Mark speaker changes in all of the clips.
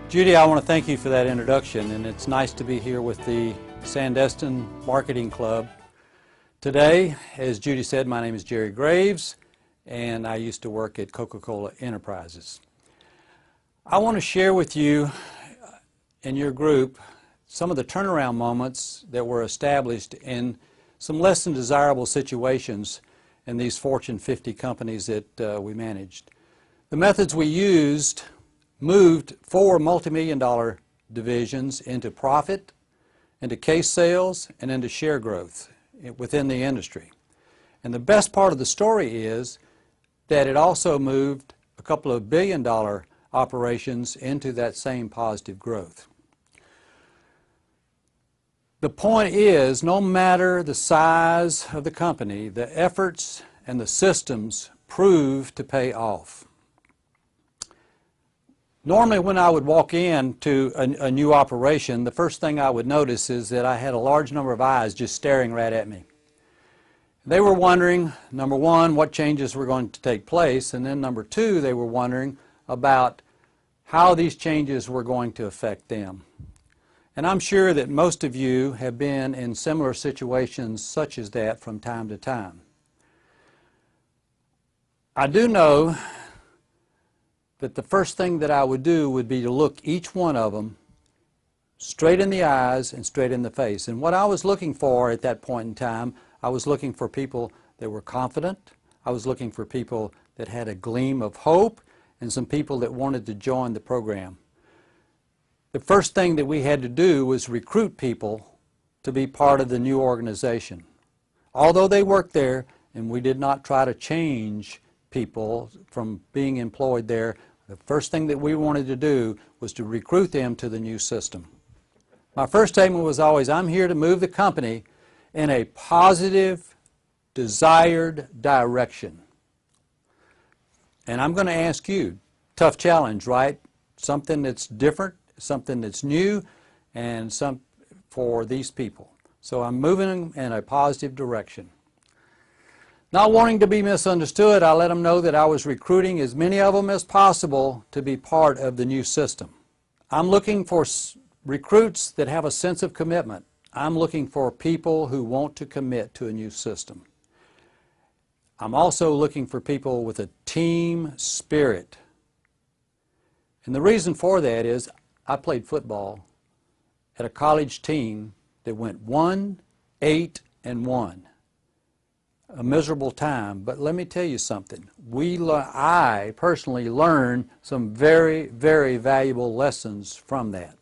Speaker 1: Judy, I want to thank you for that introduction, and it's nice to be here with the Sandestin Marketing Club. Today, as Judy said, my name is Jerry Graves, and I used to work at Coca-Cola Enterprises. I want to share with you and your group some of the turnaround moments that were established in some less than desirable situations in these Fortune 50 companies that we managed. The methods we used moved 4 multi-million-dollar divisions into profit, into case sales, and into share growth within the industry. And the best part of the story is that it also moved a couple of billion-dollar operations into that same positive growth. The point is, no matter the size of the company, the efforts and the systems prove to pay off. Normally when I would walk into a new operation, the first thing I would notice is that I had a large number of eyes just staring right at me. They were wondering, number one, what changes were going to take place, and then number two, they were wondering about how these changes were going to affect them. And I'm sure that most of you have been in similar situations such as that from time to time. I do know that the first thing that I would do would be to look each one of them straight in the eyes and straight in the face. And what I was looking for at that point in time, I was looking for people that were confident. I was looking for people that had a gleam of hope and some people that wanted to join the program. The first thing that we had to do was recruit people to be part of the new organization. Although they worked there, and we did not try to change people from being employed there, the first thing that we wanted to do was to recruit them to the new system. My first statement was always, I'm here to move the company in a positive, desired direction. And I'm going to ask you, tough challenge, right? Something that's different, something that's new, and some for these people. So I'm moving in a positive direction. Not wanting to be misunderstood, I let them know that I was recruiting as many of them as possible to be part of the new system. I'm looking for recruits that have a sense of commitment. I'm looking for people who want to commit to a new system. I'm also looking for people with a team spirit. And the reason for that is I played football at a college team that went 1-8-1. A miserable time, but let me tell you something. I personally learned some very, very valuable lessons from that.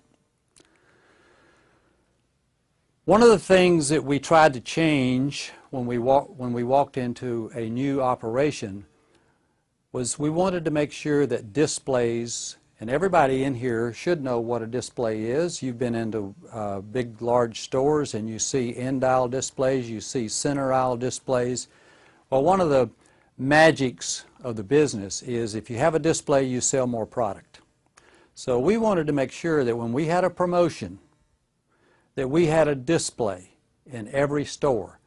Speaker 1: One of the things that we tried to change when we walked into a new operation was we wanted to make sure that displays, and everybody in here should know what a display is. You've been into big, large stores and you see end aisle displays, you see center aisle displays. Well, one of the magics of the business is if you have a display, you sell more product. So we wanted to make sure that when we had a promotion, that we had a display in every store.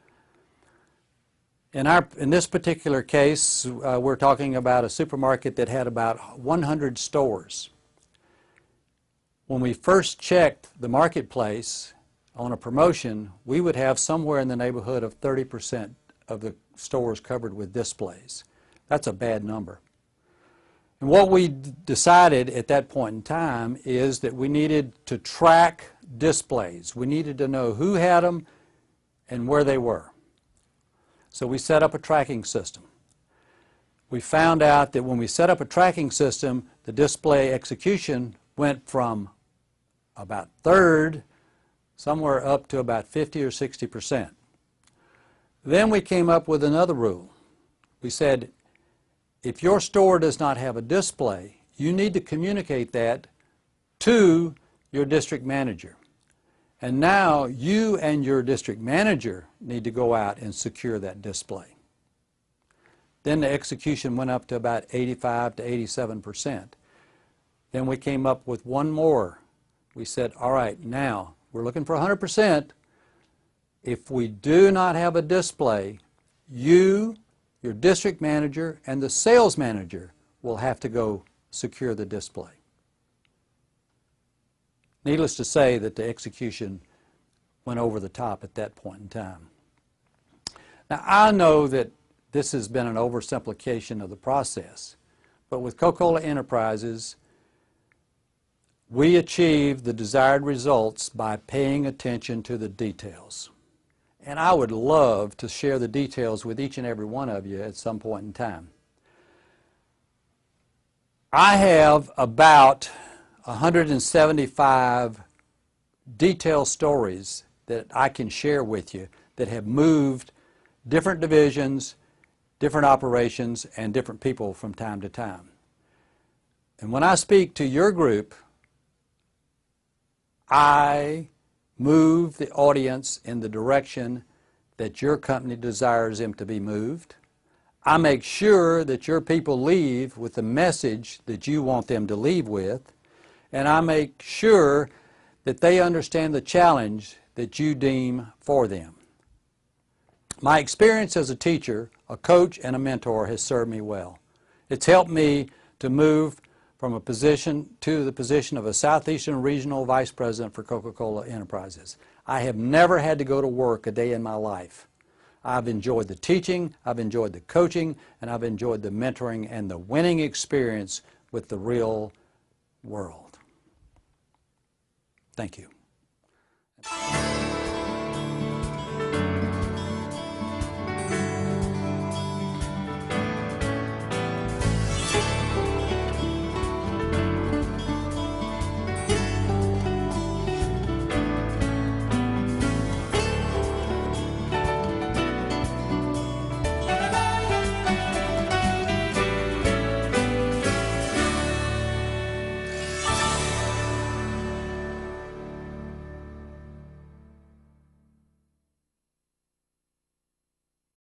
Speaker 1: In this particular case, we're talking about a supermarket that had about 100 stores. When we first checked the marketplace on a promotion, we would have somewhere in the neighborhood of 30% of the stores covered with displays. That's a bad number. And what we decided at that point in time is that we needed to track displays. We needed to know who had them and where they were. So we set up a tracking system. We found out that when we set up a tracking system, the display execution went from about third, somewhere up to about 50 or 60%. Then we came up with another rule. We said, if your store does not have a display, you need to communicate that to your district manager. And now you and your district manager need to go out and secure that display. Then the execution went up to about 85 to 87%. Then we came up with one more. We said, all right, now we're looking for 100%. If we do not have a display, you, your district manager, and the sales manager will have to go secure the display. Needless to say that the execution went over the top at that point in time. Now, I know that this has been an oversimplification of the process, but with Coca-Cola Enterprises, we achieve the desired results by paying attention to the details. And I would love to share the details with each and every one of you at some point in time. I have about 175 detailed stories that I can share with you that have moved different divisions, different operations, and different people from time to time. And when I speak to your group, I move the audience in the direction that your company desires them to be moved. I make sure that your people leave with the message that you want them to leave with, and I make sure that they understand the challenge that you deem for them. My experience as a teacher, a coach, and a mentor has served me well. It's helped me to move from a position to the position of a Southeastern Regional Vice President for Coca-Cola Enterprises. I have never had to go to work a day in my life. I've enjoyed the teaching, I've enjoyed the coaching, and I've enjoyed the mentoring and the winning experience with the real world. Thank you.